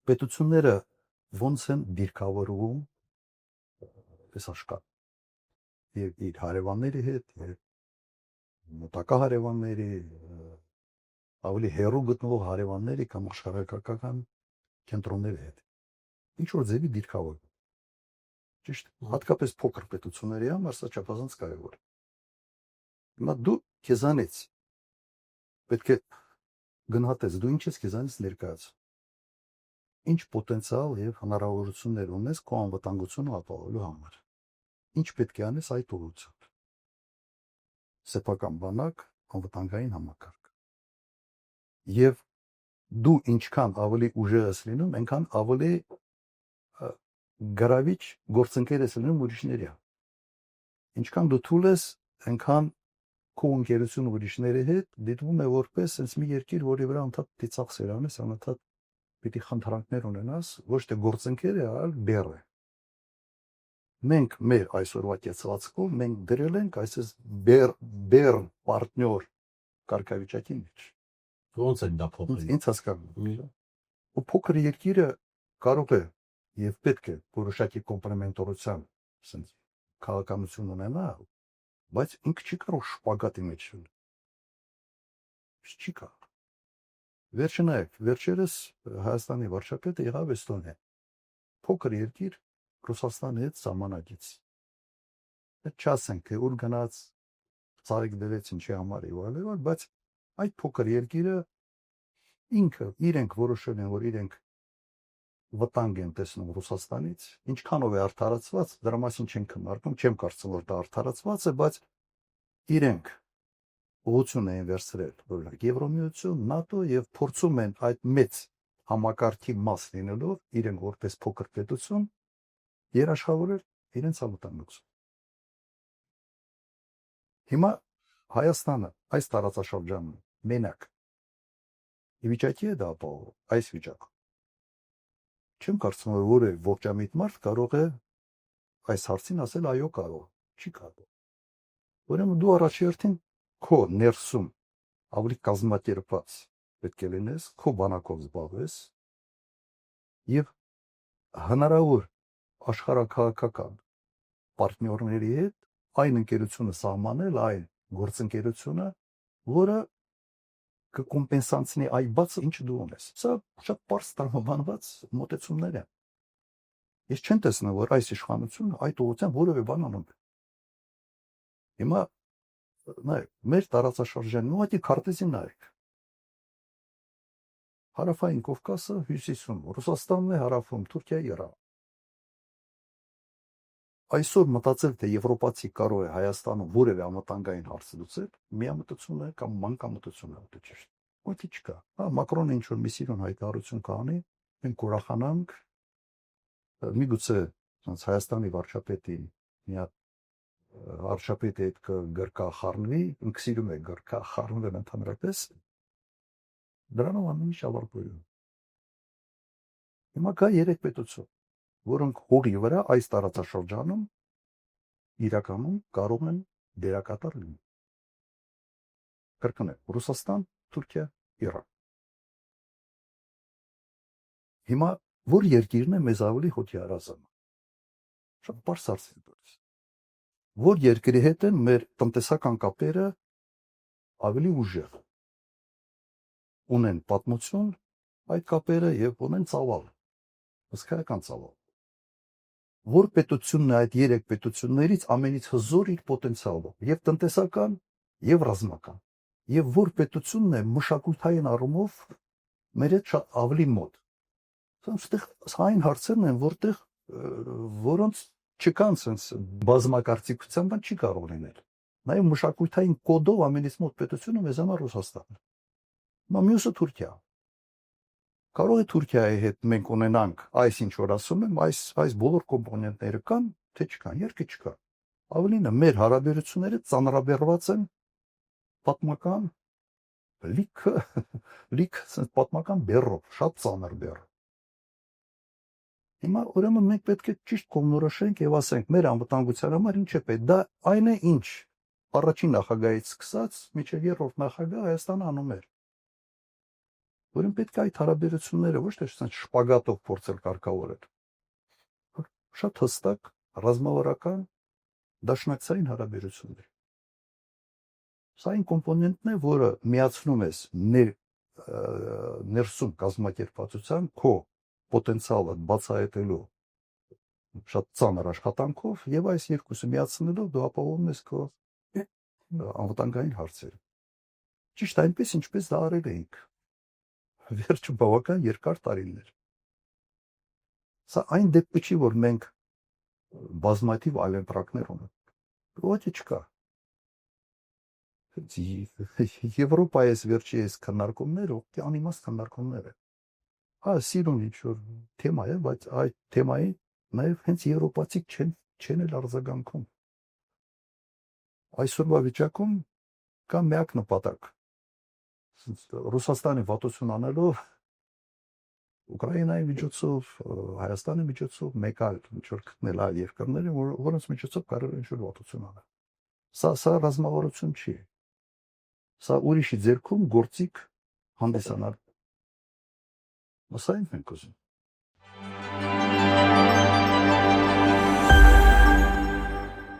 պետությունները ոնց են դիրքավորվում այս աշխարհ եւ իր հարևանների հետ եւ մոտակա հարևանների ավելի հեռու գտնվող հարևանների կամ աշխարհակական կենտրոնների հետ ինչ որ ձևի դիրքավոր ճիշտ հատկապես փոքր պետությունների համար սա չափազանց կարևոր է հիմա դու քեզանից պետք է գնահատես դու ինչ ես քեզանից ներկայացնում ինչ պոտենցիալ եւ հնարավորություններ ունես քո անվտանգությունը ապահովելու համար ինչ պետք է անես այդ ուղղությամբ սեփական բանակ անվտանգային համակարգ եւ դու ինչքան ավելի ուժեղ ես լինում այնքան ավելի գրավիչ գործընկեր ես լինում ուրիշների ինչքան դու թույլ ես այնքան քո ընկերությունը ուրիշների հետ դիտվում է որպես այնպես մի երկիր որի վրա ընդհանուր դիցախ սերան ես անընդհատ պիտի խնդրանքներ ունենաս ոչ թե գործընկեր է այլ բեռ է մենք մեր այսօրվա կեցվածքով մենք դրել ենք այսպես բեռ պարտներ կարգավիճակի մեջ ոնց են դա փոխել ինձ հասկանում ու փոքր երկիրը կարող է եւ պետք է որոշակի կոմպլեմենտորության ասենք քաղաքականություն ունենա բայց ինքը չի կարող շպագատի մեջ լինել չի կարող վերջնայեք վերջերս Հայաստանի վարչապետը եղավ Էստոնիա փոքր երկիր Ռուսաստանի հետ սահմանակից չասենք թե ուր գնաց ցարիկ դրեց ինչի համար իվալեվալ բայց այդ փոքր երկիրը ինքը իրենք որոշել են որ իրենք վտանգ են տեսնում Ռուսաստանից ինչքանով է արդարացված դրա մասին չեն քննարկում չեմ կարծում որ դա արդարացված է բայց իրենք ուղղություն են վերցրել օրինակ Եվրոմիություն ՆԱՏՕ եւ փորձում են այդ մեծ համակարգի մաս լինելով իրենք որպես փոքր պետություն երաշխավորել իրենց անվտանգությունը հիմա Հայաստանը այս տարածաշրջանում մենակ ի վիճակի է դա ապահովել այս վիճակը չեմ կարծում որ ողջամիտ մարդ կարող է այս հարցին ասել այո կարող չի կարող ուրեմն դու առաջերտին քո ներսում ավելի կազմակերպված պետք է լինես քո բանակով զբաղվես եւ հնարավոր աշխարհակաղակական պարտներների հետ այն ընկերությունը սահմանել այն գործընկերությունը որը կկոմպենսացնի այ բացը ինչ դու ունես սա շատ པարզ տրամաբանված մոտեցումներ են ես չեմ տեսնում որ այս իշխանությունը այդ ուղղությամբ որևէ բան անում է հիմա նայեք մեր տարածաշրջանն ուղղակի քարտեզին նայեք հարավային Կովկասը հյուսիսում Ռուսաստանն է հարավում Թուրքիայի Իրան այսօր մտածել թե եվրոպացի կարող է Հայաստանում որևէ անվտանգային հարց լուծել միամտություն է կամ մանկամտություն է դա ճիշտ ոչի չկա հա Մակրոնը ինչ որ մի սիրուն հայտարարություն կանի մենք ուրախանանք միգուցե ցած Հայաստանի վարչապետի մի հատ վարչապետի հետ գրկա խառնվի ինքը սիրում է գրկա խառնվել ընդհանրապես դրանով ամեն ինչ ավարտվում հիմա կա երեք պետություն որոնք հողի վրա այս տարածաշրջանում իրականում կարող են դերակատար լինել կրկնեմ Ռուսաստան Թուրքիա Իրան հիմա որ երկիրն է մեզ ավելի հոգի հարազատ շատ པարզ հարց է դուրս որ երկրի հետ են մեր տնտեսական կապերը ավելի ուժեղ ունեն պատմություն այդ կապերը եւ ունեն ծավալ հսկայական ծավալ որ պետությունն է այդ երեք պետություններից ամենից հզոր իր պոտենցիալով եւ տնտեսական եւ ռազմական եւ որ պետությունն է մշակութային առումով մեր հետ շատ ավելի մոտ այստեղ այն հարցերն են որտեղ որոնց չկան sense բազմակարծիքության բան չի կարող լինել նաեւ մշակութային կոդով ամենից մոտ պետությունը մեզ համար Ռուսաստանն է մյուսը Թուրքիա կարող է Թուրքիայի հետ մենք ունենանք այս ինչ որ ասում եմ այս բոլոր կոմպոնենտները կան թե չկան երկը չկա ավելինը մեր հարաբերությունները ծանրաբեռված են պատմական լիք պատմական բեռով շատ ծանր բեռ հիմա ուրեմն մենք պետք է ճիշտ կողմնորոշենք եւ ասենք մեր անվտանգության համար ինչ է պետք դա այն է ինչ առաջին նախագահից սկսած մինչեւ երրորդ նախագահ Հայաստանը անում էր Որին պետք է այդ հարաբերությունները ոչ թե ասած շպագատով փորձել կարգավորել, որ շատ հստակ ռազմավարական դաշնակցային հարաբերություններ։ Սա այն կոմպոնենտն է, որը միացնում ես ներսում կազմակերպվածության քո պոտենցիալը բացահայտելու շատ ծանր աշխատանքով եւ այս երկուսը միացնելով դու ապահովում ես քո անվտանգային հարցերը։ Ճիշտ այնպես, ինչպես դա արել էինք վերջը բավական երկար տարիներ։ Սա այն դեպքը չի, որ մենք բազմաթիվ այլընտրանքներ ունենք։ Ոչ չկա։ Եվրոպայից վերջի այս քննարկումները անիմաստ քննարկումներ են։ Հա, սիրուն ինչ-որ թեմա է, բայց այդ թեմայի նաև հենց եվրոպացիք չեն էլ արձագանքում։ Այսօրվա վիճակում կա միակ նպատակ Ռուսաստանի վատություն անելով Ուկրաինայի միջոցով, Հայաստանի միջոցով մեկ այլ ինչ-որ գտնել այլ երկրների, որոնց միջոցով կարող է ինչ-որ վատություն անել։ Սա ռազմավարություն չի։ Սա ուրիշի ձեռքում գործիք հանդիսանալ։ Սա ինչ ենք ուզում։